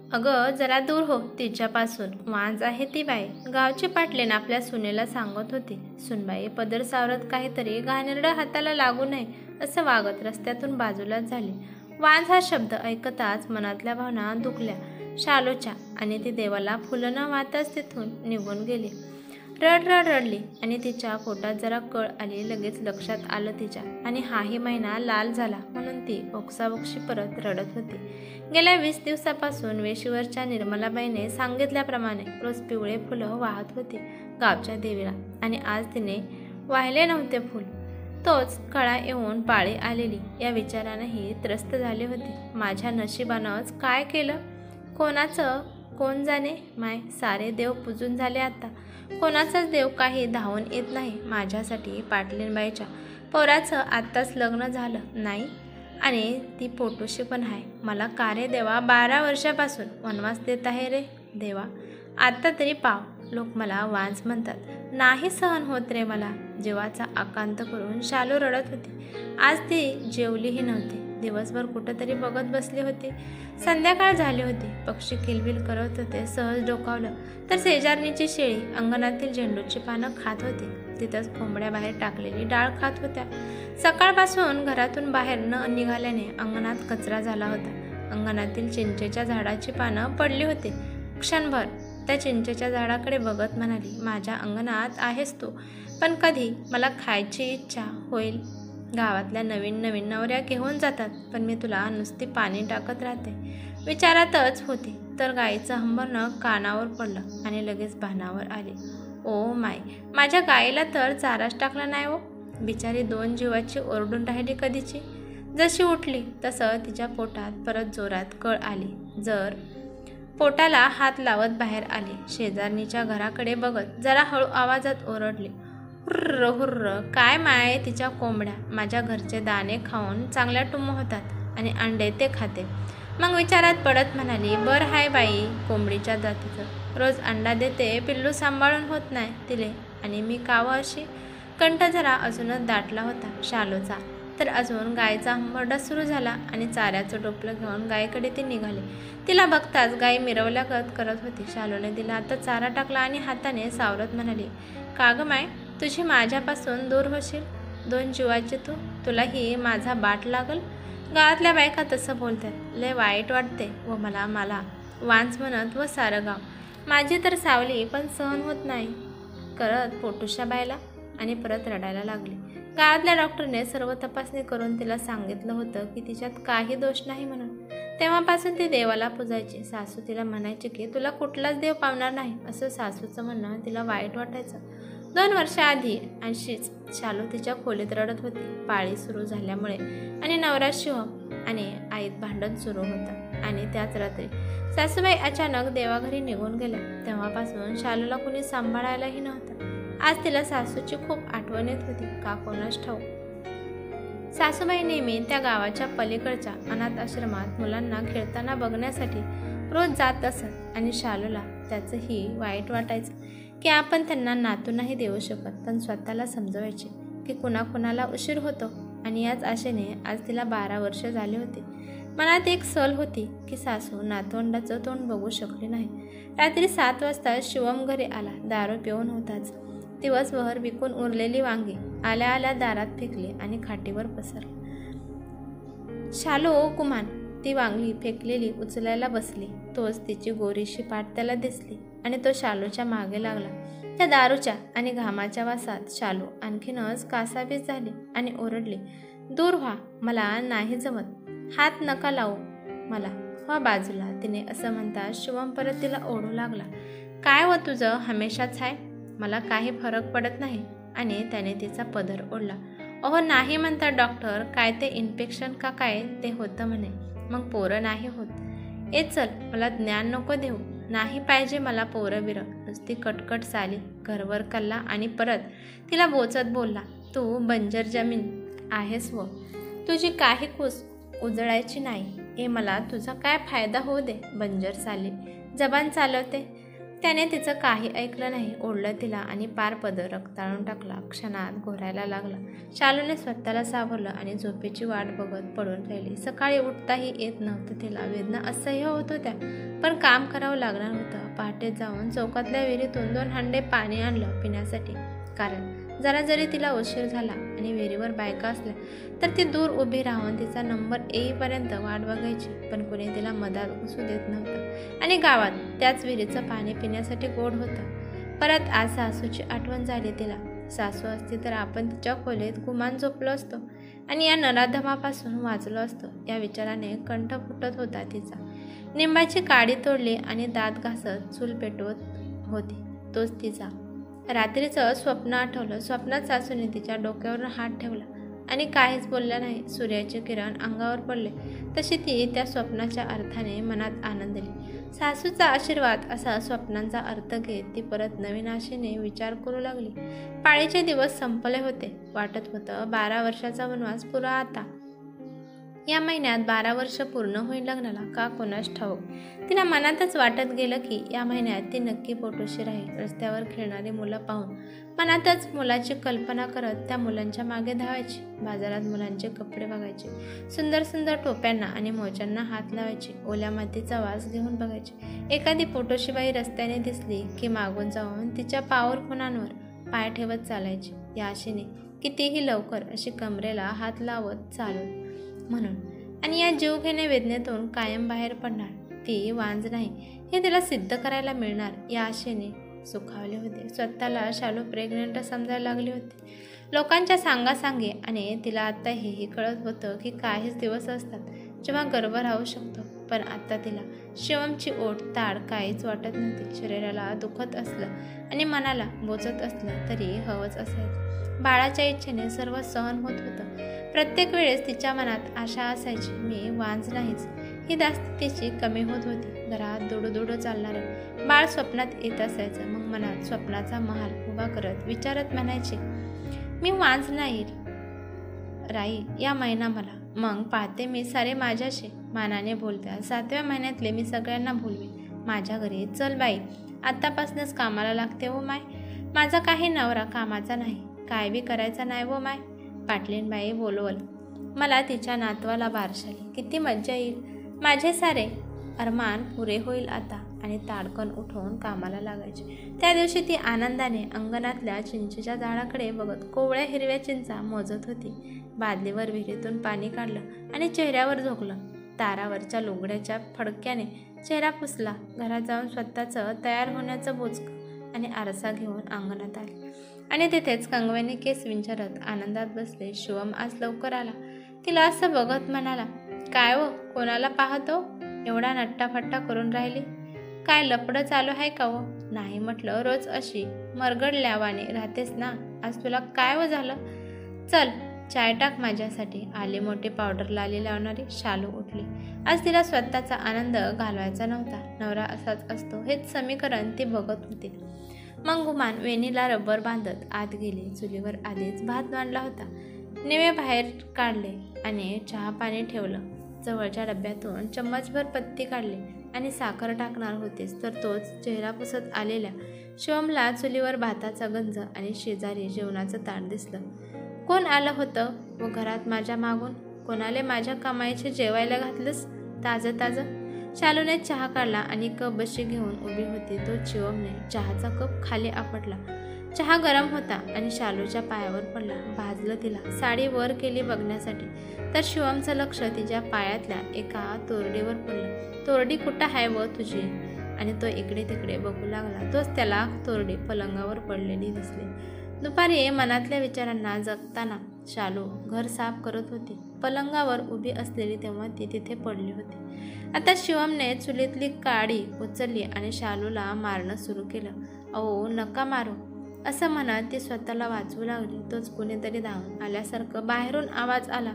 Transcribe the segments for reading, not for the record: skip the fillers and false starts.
अगं जरा दूर हो तिच्यापासून, वांज आहे ती बाई, गावची पाटलीन आपल्या सुनेला सांगत होती. सुनबाई पदर सावरत काहीतरी घाणेरडं हाताला लागू नये असं वागत रस्त्यातून बाजूलाच झाली. वांज हा शब्द ऐकताच मनातल्या भावना दुखल्या शालूच्या आणि ती देवाला फुलं न वाहताच तिथून निघून गेली. रड रड रडली आणि तिच्या पोटात जरा कळ आली. लगेच लक्षात आलं तिच्या आणि हाही महिना लाल झाला म्हणून ती ओक्साबोक्षी परत रडत होती. गेल्या 20 दिवसापासून वेशीवरच्या निर्मलाबाईने सांगितल्याप्रमाणे रोज पिवळे फुलं वाहत होती गावच्या देवीला आणि आज तिने वाहिले नव्हते फूल. तोच काळा येऊन पाळी आलेली या विचारानेही त्रस्त झाली होती. माझ्या नशिबानंच काय केलं, कोणाचं कोण जाणे. माय सारे देव पूजून झाले आता, कोणाचाच देव काही धावून येत नाही माझ्यासाठी. पाटलीनबाईच्या पोराचं आत्ताच लग्न झालं नाही आणि ती पोटोशी पण आहे. मला का रे देवा 12 वर्षापासून वनवास देत आहे रे देवा, आत्ता तरी पाव. लोक मला वांज म्हणतात, नाही सहन होत रे मला. जीवाचा आकांत करून शालू रडत होती. आज ती जेवलीही नव्हती. दिवसभर कुठंतरी बघत बसली होती. संध्याकाळ झाली होती. पक्षी किलबिल करत होते. सहज डोकावलं तर शेजारणीची शेळी अंगणातील झेंडूची पानं खात होती. तिथंच कोंबड्या बाहेर टाकलेली डाळ खात होत्या. सकाळपासून घरातून बाहेर न निघाल्याने अंगणात कचरा झाला होता. अंगणातील चिंचेच्या झाडाची पानं पडली होती. क्षणभर त्या चिंचेच्या झाडाकडे बघत म्हणाली, माझ्या अंगणात आहेस तू, पण कधी मला खायची इच्छा होईल. गावातल्या नवीन नवीन नवऱ्या घेऊन जातात, पण मी तुला नुसती पाणी टाकत राहते. विचारातच होती तर गाईचं हंबरणं कानावर पडलं आणि लगेच भानावर आली. ओ माय, माझ्या गाईला तर चाराच टाकला नाही हो. बिचारी 2 जीवाची ओरडून राहिली कधीची. जशी उठली तसं तिच्या पोटात परत जोरात कळ आली. जर पोटाला हात लावत बाहेर आली. शेजारणीच्या घराकडे बघत जरा हळू आवाजात ओरडली, हुर्र हुर्र. काय माय तिच्या कोंबड्या माझ्या घरचे दाणे खाऊन चांगल्या टुम्म होतात आणि अंडे ते खाते. मग विचारात पडत म्हणाली, बरं हाय बाई कोंबडीच्या जातीचं, रोज अंडा देते, पिल्लू सांभाळून होत नाही तिले, आणि मी कावं अशी. कंठ जरा अजूनच दाटला होता शालूचा. तर अजून गायचा हंबरडा सुरू झाला आणि चाऱ्याचं टोपलं घेऊन गायीकडे ती निघाली. तिला बघताच गाय मिरवल्यागत करत होती. शालूने तिला आता चारा टाकला आणि हाताने सावरत म्हणाली, का गं माय, तुझी माझ्यापासून दूर होशील. 2 जीवाची तू, तुलाही माझा बाट लागल. गावातल्या बायका तसं बोलतात. लय वाईट वाटते व मला वांज म्हणत व सारं गाव. माझी तर सावली पण सहन होत नाही करत पोटुशा बायला आणि परत रडायला लागली. गावातल्या डॉक्टरने सर्व तपासणी करून तिला सांगितलं होतं की तिच्यात काही दोष नाही म्हणून. तेव्हापासून ती देवाला पूजायची. सासू तिला म्हणायची की तुला कुठलाच देव पावणार नाही असं सासूचं म्हणणं तिला वाईट वाटायचं. 2 वर्षाआधी अशीच शालू तिच्या खोलीत रडत होती. पाळी सुरू झाल्यामुळे आणि नवरा शिवम आणि आईत भांडण सुरू होतं. आणि त्याच रात्री सासूबाई अचानक देवाघरी निघून गेल्या. तेव्हापासून शालूला कुणी सांभाळायलाही नव्हतं. आज तिला सासूची खूप आठवण येत होती, का कोणास ठाऊक. सासूबाई नेहमी त्या गावाच्या पलीकडच्या अनाथ आश्रमात मुलांना खेळताना बघण्यासाठी रोज जात असत आणि शालूला त्याचंही वाईट वाटायचं की आपण त्यांना नातू नाही देऊ शकत, पण स्वतःला समजवायचे की कुणाकुणाला उशीर होतो. आणि याच आशेने आज तिला 12 वर्ष झाली होती. मनात एक सल होती की सासू नातवंडाचं तोंड बघू शकली नाही. रात्री 7 वाजता शिवम घरी आला. दारू पिऊन होताच. दिवसभर विकून उरलेली वांगी आल्या आल्या दारात फेकली आणि खाटीवर पसरली. शालू गुमान ती वांगी फेकलेली उचलायला बसली. तोच तिची गोरीशी पाठ त्याला दिसली आणि तो शालूच्या मागे लागला. त्या दारूच्या आणि घामाच्या वासात शालू आणखीनच कासावीस झाली आणि ओरडली, दूर व्हा, मला नाही जमत, हात नका लावू मला, व्हा बाजूला. तिने असं म्हणता शिवम परत तिला ओढू लागला. काय व तुझं हमेशाच आहे, मला काही फरक पडत नाही. आणि त्याने तिचा पदर ओढला. अहो नाही म्हणतात डॉक्टर, काय ते इन्फेक्शन का काय ते होतं म्हणे, मग पोरं नाही होत. ए चल, मला ज्ञान नको देऊ, नाही पाहिजे मला पोरं बिरं. नुसती कटकट साली, घरवर कल्ला आणि परत तिला बोचत बोलला, तू बंजर जमीन आहेस व तुझी काही कूस उजळायची नाही. ए मला तुझा काय फायदा होऊ दे, बंजर साली, जबान चालवते. त्याने तिचं काही ऐकलं नाही. ओढलं तिला आणि पार पदर रक्ताळून टाकला. क्षणात घोरायला लागला. शालूने स्वतःला सावरलं आणि झोपेची वाट बघत पडून राहिली. सकाळी उठताही येत नव्हतं तिला. वेदना असह्य होत होत्या, पण काम करावं लागणार होतं. पहाटे जाऊन चौकातल्या विहिरीतून 2 हांडे पाणी आणलं पिण्यासाठी. कारण जरा जरी तिला उशीर झाला आणि विहिरीवर बायका असल्या तर ती दूर उभी राहून तिचा नंबर येईपर्यंत वाट बघायची. पण कुणी तिला मधात घुसू देत नव्हतं आणि गावात त्याच विहिरीचं पाणी पिण्यासाठी गोड होतं. परत आज सासूची आठवण झाली तिला. सासू असती तर आपण तिच्या खोलीत गुमान झोपलो असतो आणि या नराधमापासून वाचलो असतो या विचाराने कंठ फुटत होता तिचा. निंबाची काडी तोडली आणि दात घासत चूल पेटवत होती. तोच तिचा रात्रीचं स्वप्न आठवलं. स्वप्नात सासूने तिच्या डोक्यावर हात ठेवला आणि काहीच बोलल्या नाही. सूर्याचे किरण अंगावर पडले तशी ती त्या स्वप्नाच्या अर्थाने मनात आनंदली. सासूचा आशीर्वाद असा स्वप्नांचा अर्थ घेत ती परत नवीन आशेने विचार करू लागली. पाळीचे दिवस संपले होते. वाटत होतं 12 वर्षाचा वनवास पुरा आता. या महिन्यात 12 वर्ष पूर्ण होईल लग्नाला का कोणास ठाऊक. तिला मनातच वाटत गेलं की या महिन्यात ती नक्की पोटोशी राहील. रस्त्यावर खेळणारी मुलं पाहून मनातच मुलाची कल्पना करत त्या मुलांच्या मागे धावायची. बाजारात मुलांचे कपडे बघायचे. सुंदर सुंदर टोप्यांना आणि मोज्यांना हात लावायचे. ओल्या मातीचा वास घेऊन बघायचे. एखादी पोटोशीबाई रस्त्याने दिसली की मागून जाऊन तिच्या पावर खुणांवर पाय ठेवत चालायची. या आशेने कितीही लवकर अशी कमरेला हात लावत चालून म्हणून. आणि या जीवघेण्या वेदनेतून कायम बाहेर पडणार. ती वांज नाही हे तिला सिद्ध करायला मिळणार या आशेने सुखावले होते. स्वतःला शालू प्रेग्नंट समजायला लागली होती. लोकांच्या सांगासांगे आणि तिला आता हेही कळत होतं की काहीच दिवस असतात जेव्हा गर्भ राहू शकतो. पण आता तिला शिवमची ओढ ताड काहीच वाटत नव्हती. शरीराला दुखत असलं आणि मनाला बोचत असलं तरी हवंच असायचं. बाळाच्या इच्छेने सर्व सहन होत होतं. प्रत्येक वेळेस तिच्या मनात आशा असायची मी वांज नाहीच. ही दास्ती तिची कमी होत होती. घरात दुडूदुडू चालणारं बाळ स्वप्नात येत असायचं. मग मनात स्वप्नाचा महाल उभा करत विचारत म्हणायचे मी वांज नाही राई या महिना मला. मग पाहते मी सारे माझ्याशी मानाने बोलत्या. 7व्या महिन्यातले मी सगळ्यांना बोलवीन माझ्या घरी. चल बाई आत्तापासूनच कामाला लागते हो माय. माझा काही नवरा कामाचा नाही. काय बी करायचा नाही हो माय. पाटलीनबाई बोलवल मला तिच्या नातवाला बारशाली. किती मज्जा येईल. माझे सारे अरमान पुरे होईल आता. आणि ताडकन उठवून कामाला लागायचे. त्या दिवशी ती आनंदाने अंगणातल्या चिंचेच्या झाडाकडे बघत कोवळ्या हिरव्या चिंचा मोजत होती. बादलीवर विहिरीतून पाणी काढलं आणि चेहऱ्यावर झोकलं. तारावरच्या लुगड्याच्या फडक्याने चेहरा पुसला. घरात जाऊन स्वतःचं तयार होण्याचं बोचकं आणि आरसा घेऊन अंगणात आले आणि तिथेच कंगव्याने केस विंचरत आनंदात बसले. शिवम आज लवकर आला. तिला असं बघत म्हणाला काय हो कोणाला पाहतो एवढा नट्टाफट्टा करून राहिली. काय लपडं चालू आहे का हो. नाही म्हटलं रोज अशी मरगडल्यावाने राहतेस ना. आज तुला काय हो झालं. चल चाय टाक माझ्यासाठी. आले मोठे पावडर लाली लावणारी शालू उठली. आज तिला स्वतःचा आनंद घालवायचा नव्हता. नवरा असाच असतो हेच समीकरण ती बघत होती. मग गुमान वेणीला रबर बांधत आत गेली. चुलीवर आधीच भात मांडला होता. निवे बाहेर काढले आणि चहा पाणी ठेवलं. जवळच्या डब्यातून चम्मचभर पत्ती काढली आणि साखर टाकणार होतीच तर तोच चेहरा पुसत आलेल्या शिवमला चुलीवर भाताचा गंज आणि शेजारी जेवणाचं ताट दिसलं. कोण आलं होतं व घरात माझ्या मागून. कोणाले माझ्या कमाईचे जेवायला घातलंस ताजं ताजं. शालूने चहा काढला आणि कप बशी घेऊन उभी होती. तो शिवमने चहाचा कप खाली आपटला. चहा गरम होता आणि शालूच्या पायावर पडला. भाजलं तिला. साडी वर केली बघण्यासाठी तर शिवमचं लक्ष तिच्या पायातल्या एका तोरडीवर पडलं. तोरडी कुठं आहे व तुझी. आणि तो इकडे तिकडे बघू लागला. तोच त्याला तोरडी पलंगावर पडलेली दिसली. दुपारी मनातल्या विचारांना जगताना शालू घर साफ करत होती. पलंगावर उभी असलेली तेव्हा ती तिथे पडली होती. आता शिवमने चुलीतली काडी उचलली आणि शालूला मारणं सुरू केलं. अहो नका मारू असं म्हणत ती स्वतःला वाचवू लागली. तोच कुणीतरी धावून आल्यासारखं बाहेरून आवाज आला.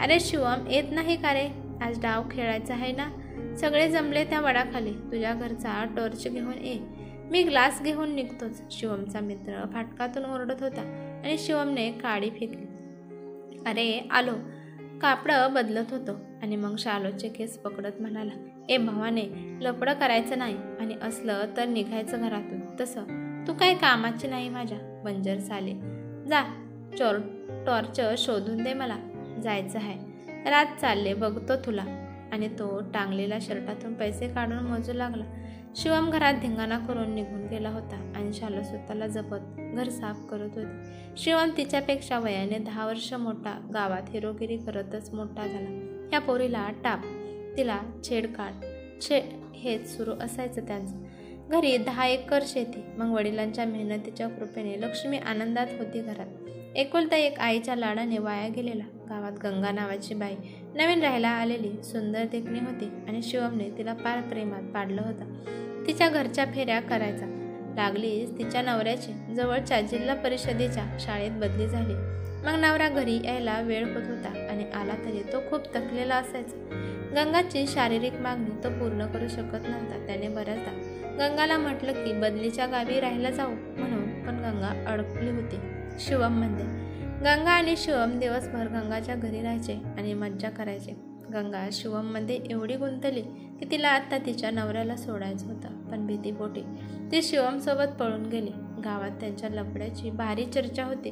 अरे शिवम येत नाही का रे. आज डाव खेळायचा आहे ना. सगळे जमले त्या वडाखाली. तुझ्या घरचा टॉर्च घेऊन ये. मी ग्लास घेऊन निघतोच. शिवमचा मित्र फाटकातून ओरडत होता आणि शिवमने काडी फेकली. अरे आलो. कापडं बदलत होतो. आणि मग शालूचे केस पकडत म्हणाला, ए भवाने, लफडं करायचं नाही आणि असलं तर निघायचं घरातून. तसं तू काही कामाची नाही माझ्या बंजर साले. जा, टॉर्च शोधून दे, मला जायचं आहे. रात चालले, बघतो तुला. आणि तो टांगलेल्या शर्टातून पैसे काढून मोजू लागला. शिवम घरात धिंगाणा करून निघून गेला होता आणि शालू स्वतःला जपत घर साफ करत होती. शिवम तिच्यापेक्षा वयाने 10 वर्ष मोठा, गावात हिरोगिरी करतच मोठा झाला. ह्या पोरीला टाप, तिला छेडकाट हेच सुरू असायचं त्यांचं. घरी 10 एकर शेती. मग वडिलांच्या मेहनतीच्या कृपेने लक्ष्मी आनंदात होती घरात. एकुलता एक आईच्या लाडाने वाया गेलेला. गावात गंगा नावाची बाई नवीन राहायला आलेली, सुंदर देखणी होती आणि शिवमने तिला पार प्रेमात पाडलं होतं. तिच्या घरच्या फेऱ्या करायचा. लागलीच तिच्या नवऱ्याची जवळच्या जिल्हा परिषदेच्या शाळेत बदली झाली. मग नवरा घरी यायला वेळ होत होता आणि आला तरी तो खूप थकलेला असायचा. गंगाची शारीरिक मागणी तो पूर्ण करू शकत नव्हता. त्याने बऱ्याचदा गंगाला म्हटलं की बदलीच्या गावी राहायला जाऊ म्हणून, पण गंगा अडकली होती शिवममध्ये. गंगा आणि शिवम दिवसभर गंगाच्या घरी राहायचे आणि मज्जा करायचे. गंगा शिवममध्ये एवढी गुंतली की तिला आता तिच्या नवऱ्याला सोडायचं होतं, पण भीतीपोटी ती शिवमसोबत पळून गेली. गावात त्यांच्या लफड्याची भारी चर्चा होती.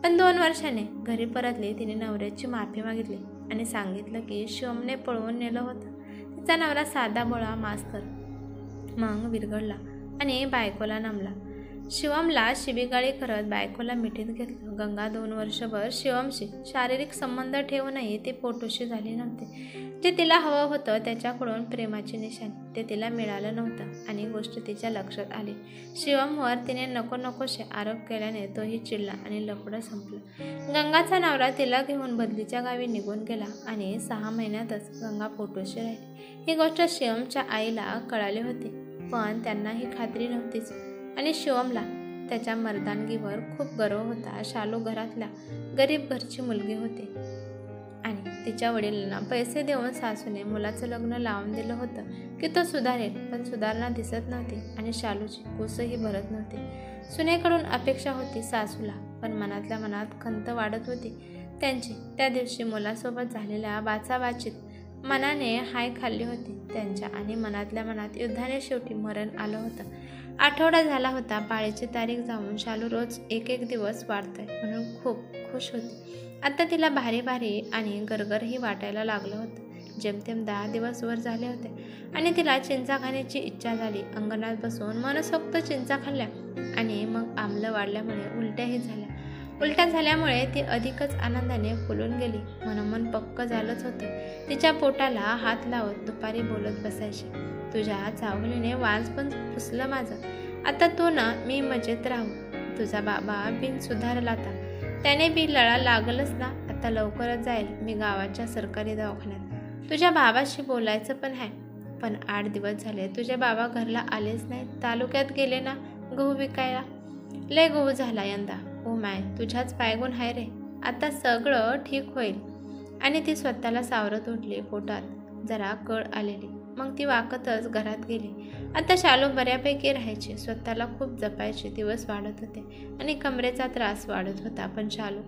पण 2 वर्षाने घरी परतली. तिने नवऱ्याची माफी मागितली आणि सांगितलं की शिवमने पळवून नेलं होतं. तिचा नवरा साधा बोळा मास्तर. मग विरघळला आणि बायकोला नमला. शिवमला शिवीगाळी करत बायकोला मिठीत घेतलं. गंगा 2 वर्षभर शिवमशी शारीरिक संबंध ठेवूनही ती पोटोशी झाली नव्हती. जे तिला हवं होतं त्याच्याकडून प्रेमाची निशाणी ते तिला मिळालं नव्हतं आणि गोष्ट तिच्या लक्षात आली. शिवमवर तिने नकोसे आरोप केल्याने तोही चिडला आणि लफडं संपलं. गंगाचा नवरा तिला घेऊन बदलीच्या गावी निघून गेला आणि 6 महिन्यातच गंगा पोटोशी राहिली. ही गोष्ट शिवमच्या आईला कळाली होती, पण त्यांना ही खात्री नव्हतीच. आणि शिवमला त्याच्या मर्दानगीवर खूप गर्व होता. शालू घरातल्या गरीब घरची मुलगी होती आणि तिच्या वडिलांना पैसे देऊन सासूने मुलाचं लग्न लावून दिलं होतं की तो सुधारेल, पण सुधारणा दिसत नव्हती आणि शालूची कुसही भरत नव्हती. सुनेकडून अपेक्षा होती सासूला, पण मनातल्या मनात खंत वाढत होती त्यांची. त्या दिवशी मुलासोबत झालेल्या बाचाबाचीत मनाने हाय खाल्ली होती त्यांच्या आणि मनातल्या मनात युद्धाने शेवटी मरण आलं होतं. आठवडा झाला होता. पाळीची तारीख जाऊन शालू रोज एक दिवस वाढतोय म्हणून खूप खुश होती. आता तिला भारी आणि गरगरही वाटायला लागलं होतं. जेमतेम 10 दिवस वर झाले होते आणि तिला चिंचा खाण्याची इच्छा झाली. अंगणात बसून मनसोक्त चिंचा खाल्ल्या आणि मग आम्ल वाढल्यामुळे उलट्या झाल्यामुळे ती अधिकच आनंदाने फुलून गेली. मनोमन पक्क झालंच होतं. तिच्या पोटाला हात लावत दुपारी बोलत बसायची, तुझ्या चावलीने वाज पण पुसलं माझं. आता तू ना मी मजेत राहू. तुझा बाबा बिन सुधारला आता, त्याने बी लळा लागलच ना. आता लवकरच जाईल मी गावाच्या सरकारी दवाखान्यात. तुझ्या बाबाशी बोलायचं पण आहे. पण 8 दिवस झाले तुझे बाबा घरला आलेच नाहीत. तालुक्यात गेले ना गहू विकायला. लय गहू झाला यंदा. ओ माय, तुझ्याच पायगुण आहे रे. आता सगळं ठीक होईल. आणि ती स्वतःला सावरत उठली. पोटात जरा कळ आलेली. मग ती वाकतच घरात गेली. आता शालू बऱ्यापैकी राहायची. स्वतःला खूप जपायची. दिवस वाढत होते आणि कमरेचा त्रास वाढत होता, पण शालू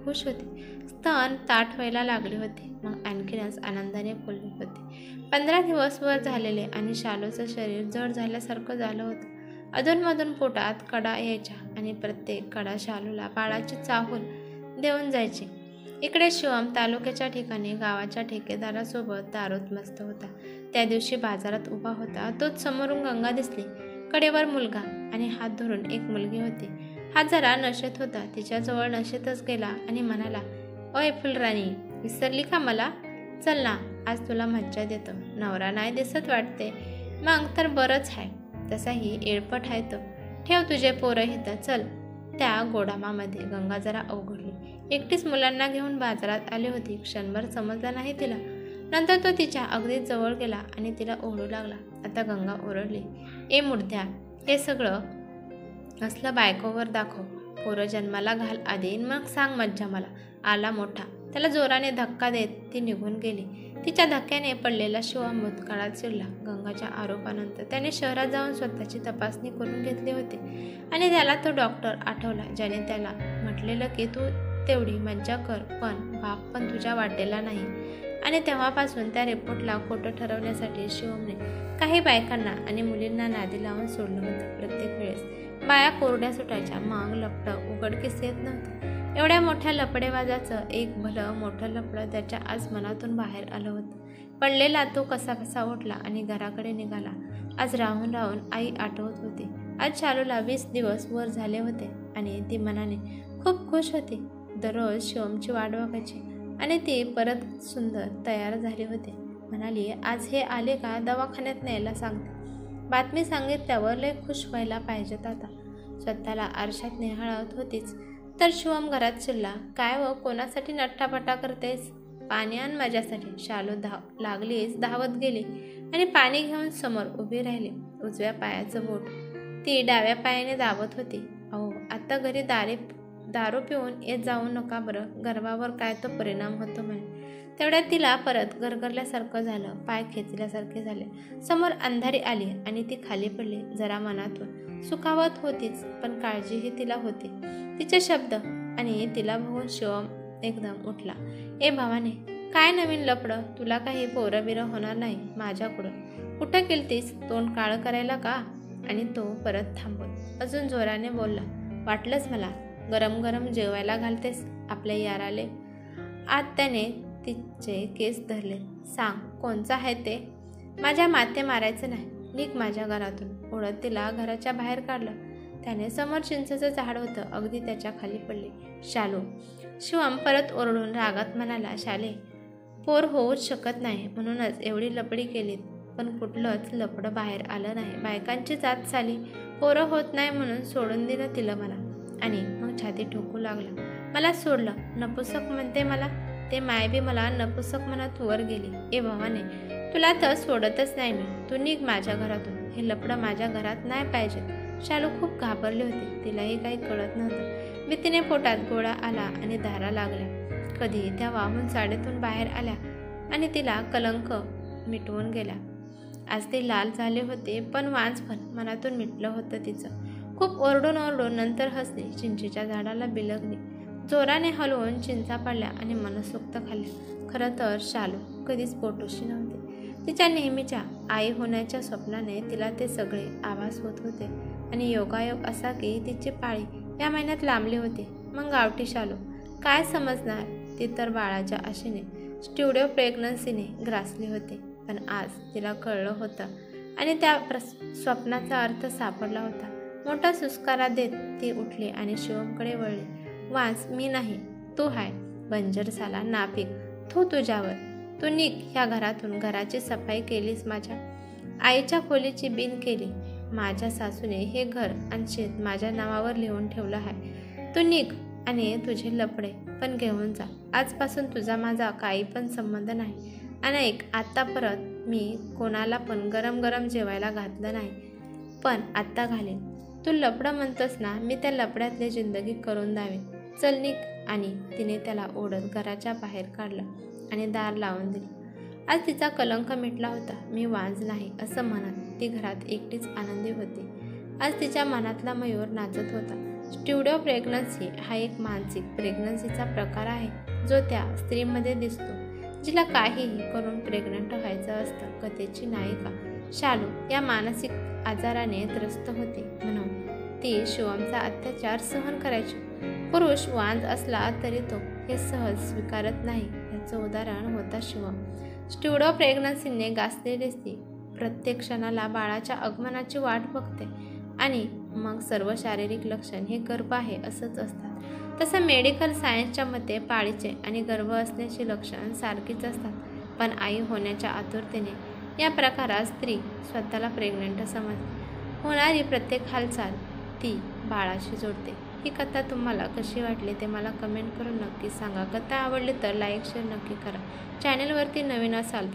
खुश होती. स्तन ताट व्हायला लागली होती. मग आणखीनच आनंदाने फुलली होती. 15 दिवस वर झालेले आणि शालूचं शरीर जड झाल्यासारखं झालं होतं. अधूनमधून पोटात कडा यायच्या आणि प्रत्येक कडा शालूला बाळाची चाहूल देऊन जायची. इकडे शिवम तालुक्याच्या ठिकाणी गावाच्या ठेकेदारासोबत दारूत मस्त होता. त्या दिवशी बाजारात उभा होता तोच समोरून गंगा दिसली. कडेवर मुलगा आणि हात धरून एक मुलगी होती. हा जरा नशेत होता. तिच्याजवळ नशेतच गेला आणि म्हणाला, ओय फुलराणी, विसरली का मला? चल ना, आज तुला मज्जा देतो. नवरा नाही दिसत वाटते. मग तर बरंच आहे. तसाही येळपट आहे तो. ठेव तुझे पोरं इथं, चल. त्या गोडामामध्ये गंगा जरा अवघडली. एकटीच मुलांना घेऊन बाजारात आली होती. क्षणभर समजला नाही तिला. नंतर तो तिच्या अगदीच जवळ गेला आणि तिला ओढू लागला. आता गंगा ओरडली, ए मुर्द्या, हे सगळं असलं बायकोवर दाखव. पोरं जन्माला घाल आधी, मग सांग मज्जा मला. आला मोठा. त्याला जोराने धक्का देत ती निघून गेली. तिच्या धक्क्याने पडलेला शिवम भूतकाळात चिडला. गंगाच्या आरोपानंतर त्याने शहरात जाऊन स्वतःची तपासणी करून घेतली होती आणि त्याला तो डॉक्टर आठवला ज्याने त्याला म्हटलेलं की तू तेवढी मज्जा कर, पण बाप पण तुझ्या वाटेला नाही आणि तेव्हापासून त्या रिपोर्टला खोटं ठरवण्यासाठी शिवमने काही बायकांना आणि मुलींना नादी लावून सोडलं होतं. प्रत्येक वेळेस बाया कोरड्या सुटायच्या, मग लपडं उघडकीस येत नव्हतं. एवढ्या मोठ्या लपडेबाजाचं एक भलं मोठं लपडं त्याच्या आज मनातून बाहेर आलं होतं. पडलेला तो कसा उठला आणि घराकडे निघाला. आज राहून राहून आई आठवत होती. आज शालूला 20 दिवस वर झाले होते आणि ती मनाने खूप खुश होती. दररोज शिवमची वाट बघायची आणि ती परत सुंदर तयार झाली होती. म्हणाली, आज हे आले का दवाखान्यात न्यायला सांगते. बातमी सांगितल्यावर लय खुश व्हायला पाहिजेत आता. स्वतःला आरशात निहाळत होतीच तर शिवम घरात शिरला. काय व कोणासाठी नट्टापट्टा करतेस? पाणी आण माझ्यासाठी. शालू लागलीच धावत गेली आणि पाणी घेऊन समोर उभी राहिली. उजव्या पायाचं बोट ती डाव्या पायाने दाबत होती. अहो, आता घरी दारू पिऊन येत जाऊ नका बरं, गर्भावर काय तो परिणाम होतो म्हणे. तेवढ्यात तिला परत गरगरल्यासारखं झालं, पाय खेचल्यासारखे झाले. समोर अंधारी आली आणि ती खाली पडली. जरा मनातून सुखावत होतीच, पण काळजीही तिला होती. तिचे शब्द आणि तिला बघून शिवम एकदम उठला. ए भावाने, काय नवीन लपडं? तुला काही पोरं होणार नाही माझ्याकडून. कुठं गेलतीस? तोंड काळं करायला का? आणि तो परत थांबत अजून जोराने बोलला, वाटलंच मला. गरम गरम जेवायला घालतेस आपल्या याराले. आज त्याने तिचे केस धरले. सांग, कोणचं आहे ते? माझ्या माथे मारायचं नाही, निघ माझ्या घरातून. ओढत तिला घराच्या बाहेर काढलं. त्याने समोर चिंचेचं झाड होतं, अगदी त्याच्या खाली पडली. शालू. शिवम परत ओरडून रागात म्हणाला, शाले, पोर होऊच शकत नाही म्हणूनच एवढी लपडी केलीत, पण कुठलंच लपडं बाहेर आलं नाही. बायकांची जात चाली. पोरं होत नाही म्हणून सोडून दिलं तिला मला. आणि मग छाती ठोकू लागला. मला सोडलं, नपुसक म्हणते मला. ते माय बी मला नपुसक म्हणत वर गेली. ए भवाने, तुला तर सोडतच नाही मी. तू निघ माझ्या घरातून. हे लपडं माझ्या घरात नाही पाहिजे. शालू खूप घाबरली होती. तिलाही काही कळत नव्हतं. भीतीने पोटात गोळा आला आणि धारा लागल्या. कधी त्या वाहून साडीतून बाहेर आल्या आणि तिला कलंक मिटवून गेला. आज ते लाल झाले होते, पण वांजपण मनातून मिटलं होतं तिचं. खूप ओरडून नंतर हसली. चिंचेच्या झाडाला बिलगली. जोराने हलवून चिंचा पडल्या आणि मनसोक्त खाल्ल्या. खरं तर शालू कधीच पोटोशी नव्हती. तिच्या नेहमीच्या आई होण्याच्या स्वप्नाने तिला ते सगळे आभास होत होते. आणि योगायोग असा की तिची पाळी या महिन्यात लांबली होती. मग गावठी शालू काय समजणार? ती तर बाळाच्या आशेने स्टुडिओ प्रेग्नन्सीने ग्रासली होती. पण आज तिला कळलं होतं आणि त्या स्वप्नाचा अर्थ सापडला होता. मोठा सुस्कारा देत ती उठली आणि शिवमकडे वळली. वांस मी नाही, तू हाय. बंजर साला नापिक, तू तुझ्यावर. तू निघ ह्या घरातून. घराची सफाई केलीस, माझ्या आईच्या खोलीची बिन केली. माझ्या सासूने हे घर आणि शेत माझ्या नावावर लिहून ठेवलं आहे. तू निघ आणि तुझे लपडे पण घेऊन जा. आजपासून तुझा माझा काही पण संबंध नाही. आणि ऐक, आता परत मी कोणाला पण गरम गरम जेवायला घातलं नाही, पण आत्ता घालेन. तू लपडं म्हणतोस ना, मी त्या लपड्यातली जिंदगी करून द्यावी. चल निघ. आणि तिने त्याला ओढत घराच्या बाहेर काढलं आणि दार लावून दिली. आज तिचा कलंक मिटला होता. मी वांज नाही असं म्हणत ती घरात एकटीच आनंदी होती. आज तिच्या मनातला मयूर नाचत होता. स्टुडिओ प्रेग्नन्सी हा एक मानसिक प्रेग्नन्सीचा प्रकार आहे, जो त्या स्त्रीमध्ये दिसतो जिला काहीही करून प्रेग्नंट व्हायचं असतं. कथेची नायिका शालू या मानसिक आजाराने त्रस्त होती, म्हणून ती शिवमचा अत्याचार सहन करायची. पुरुष वांज असला तरी तो हे सहज स्वीकारत नाही. याचं उदाहरण होता शिवम. स्टुडिओ प्रेग्नन्सीने गाजलेली स्त्री प्रत्येक क्षणाला बाळाच्या आगमनाची वाट बघते आणि मग सर्व शारीरिक लक्षण हे गर्भ आहे असंच असतात. तसं मेडिकल सायन्सच्या मते पाळीचे आणि गर्भ असण्याची लक्षण सारखीच असतात. पण आई होण्याच्या आतुरतेने या प्रकारात स्त्री स्वतःला प्रेग्नंट समजते. होणारी प्रत्येक हालचाल ती बाळाशी जोडते. ही कथा तुम्हाला कशी वाटली ते मला कमेंट करून नक्की सांगा. कथा आवडली तर लाईक शेअर नक्की करा. चॅनलवरती नवीन असाल तर